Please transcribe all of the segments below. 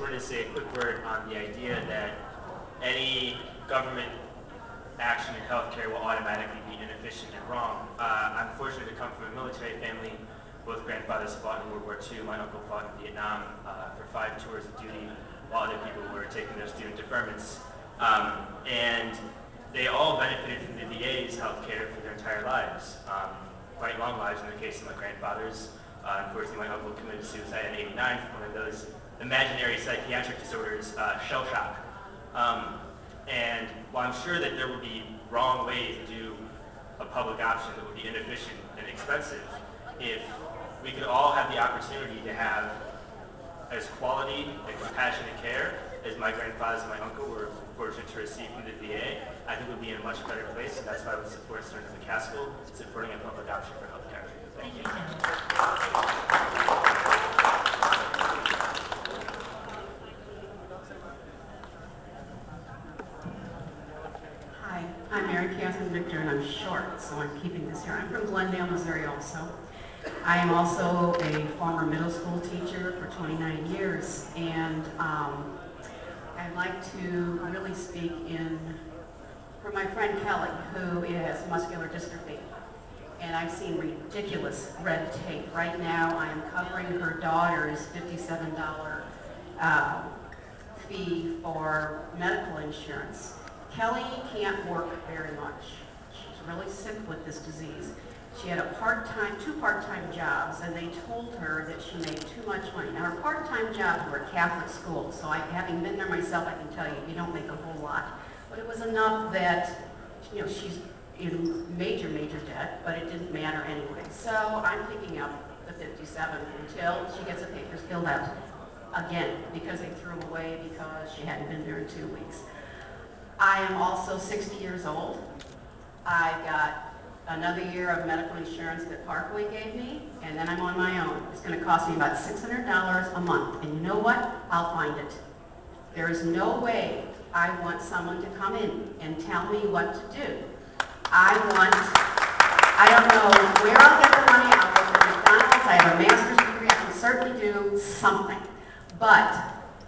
wanted to say a quick word on the idea that any government action in healthcare will automatically be inefficient and wrong. I'm fortunate to come from a military family. Both grandfathers fought in World War II. My uncle fought in Vietnam for 5 tours of duty, while other people were taking their student deferments. And they all benefited from the VA's healthcare for their entire lives. Quite long lives in the case of my grandfathers. Unfortunately, my uncle committed suicide in '89 from one of those imaginary psychiatric disorders, shell shock. And while I'm sure that there would be wrong ways to do a public option that would be inefficient and expensive, if we could all have the opportunity to have as quality and compassionate care as my grandfathers and my uncle were fortunate to receive from the VA, I think we'd be in a much better place, and that's why I would support Senator McCaskill supporting a public option for health care. Thank you. Hi, I'm Mary Catherine Victor, and I'm short, so I'm keeping this here. I'm from Glendale, Missouri also. I am also a former middle school teacher for 29 years, and I'd like to really speak for my friend Kelly, who has muscular dystrophy. And I've seen ridiculous red tape. Right now, I am covering her daughter's $57 fee for medical insurance. Kelly can't work very much. She's really sick with this disease. She had two part-time jobs, and they told her that she made too much money. Now, her part-time jobs were at Catholic schools, so having been there myself, I can tell you, you don't make a whole lot. But it was enough that, she's in major, major debt, but it didn't matter anyway. So I'm picking up the 57 until she gets the papers filled out again, because they threw them away because she hadn't been there in 2 weeks. I am also 60 years old. I got another year of medical insurance that Parkway gave me, and then I'm on my own. It's going to cost me about $600 a month, and you know what? I'll find it. There is no way I want someone to come in and tell me what to do. I don't know where I'll get the money. I'll go to McDonald's. I have a master's degree. I can certainly do something. But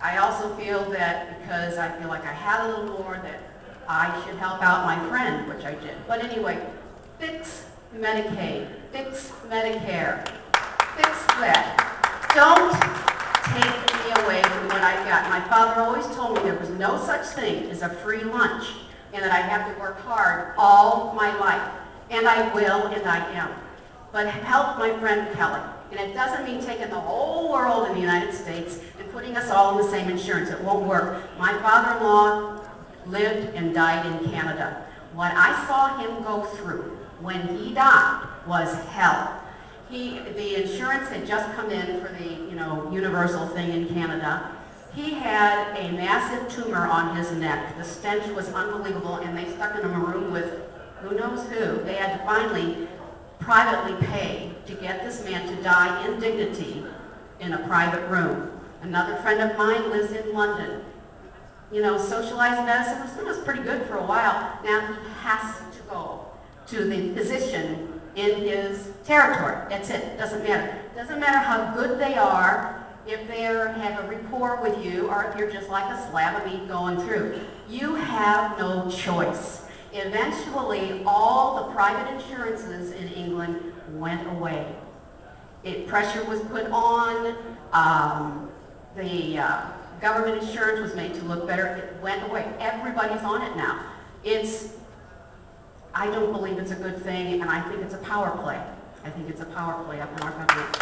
I also feel that because I feel like I have a little more, that I should help out my friend, which I did. But anyway, fix Medicaid, fix Medicare, fix that. Don't take me away from what I've got. My father always told me there was no such thing as a free lunch, and that I have to work hard all my life. And I will, and I am. But help my friend Kelly. And it doesn't mean taking the whole world in the United States and putting us all in the same insurance. It won't work. My father-in-law lived and died in Canada. What I saw him go through when he died was hell. The insurance had just come in for the universal thing in Canada. He had a massive tumor on his neck. The stench was unbelievable, and they stuck him in a room with who knows who. They had to finally privately pay to get this man to die in dignity in a private room. Another friend of mine lives in London. Socialized medicine was pretty good for a while. Now he has to go to the physician in his territory. That's it. It doesn't matter. It doesn't matter how good they are, if they have a rapport with you, or if you're just like a slab of meat going through. You have no choice. Eventually, all the private insurances in England went away. Pressure was put on. The government insurance was made to look better. It went away. Everybody's on it now. I don't believe it's a good thing, and I think it's a power play. I think it's a power play up in our government.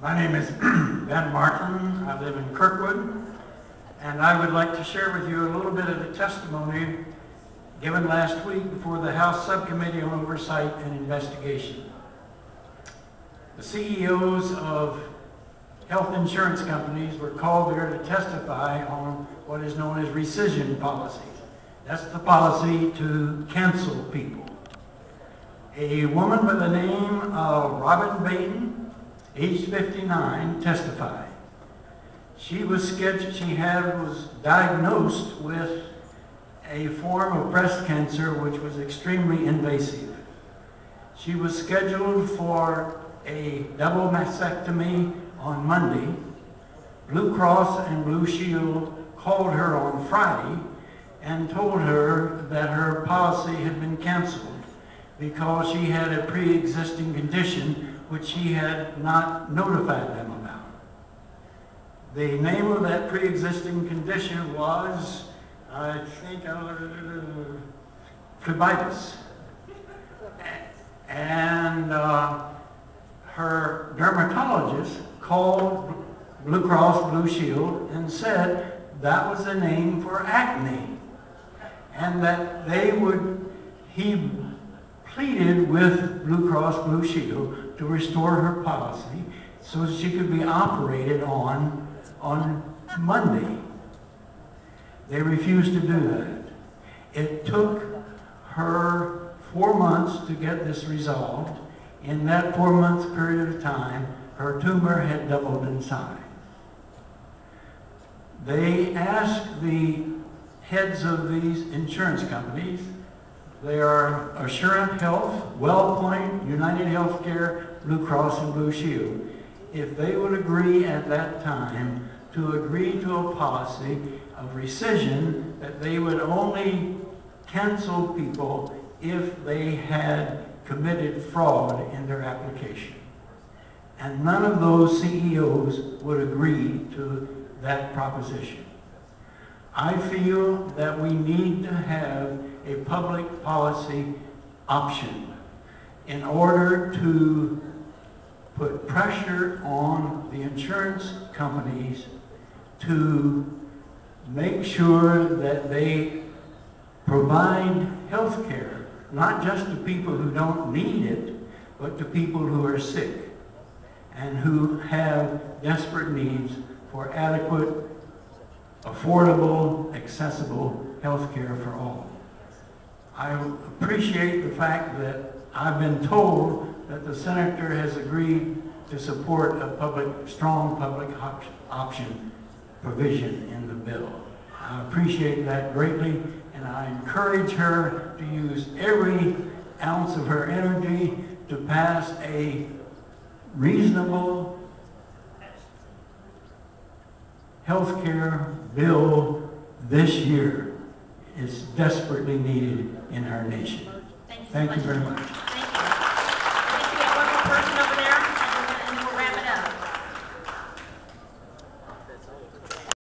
My name is Ben Martin. I live in Kirkwood, and I would like to share with you a little bit of the testimony given last week before the House Subcommittee on Oversight and Investigation. The CEOs of health insurance companies were called there to testify on what is known as rescission policies. That's the policy to cancel people. A woman by the name of Robin Baton, age 59, testified. She was diagnosed with a form of breast cancer which was extremely invasive. She was scheduled for a double mastectomy on Monday. Blue Cross and Blue Shield called her on Friday and told her that her policy had been canceled because she had a pre-existing condition which she had not notified them about. The name of that pre-existing condition was, I think, phlebitis. And her dermatologist called Blue Cross Blue Shield and said that was the name for acne, and that he pleaded with Blue Cross Blue Shield to restore her policy so that she could be operated on Monday. They refused to do that. It took her 4 months to get this resolved. In that 4-month period of time, her tumor had doubled in size. They asked the heads of these insurance companies, they are Assurant Health, WellPoint, United Healthcare, Blue Cross and Blue Shield, if they would agree at that time to agree to a policy of rescission that they would only cancel people if they had committed fraud in their application. And none of those CEOs would agree to that proposition. I feel that we need to have a public policy option in order to put pressure on the insurance companies to make sure that they provide health care, not just to people who don't need it, but to people who are sick and who have desperate needs for adequate, affordable, accessible health care for all. I appreciate the fact that I've been told that the senator has agreed to support a strong public option provision in the bill. I appreciate that greatly, and I encourage her to use every ounce of her energy to pass a reasonable health care bill this year. It's desperately needed in our nation. Thank you very much.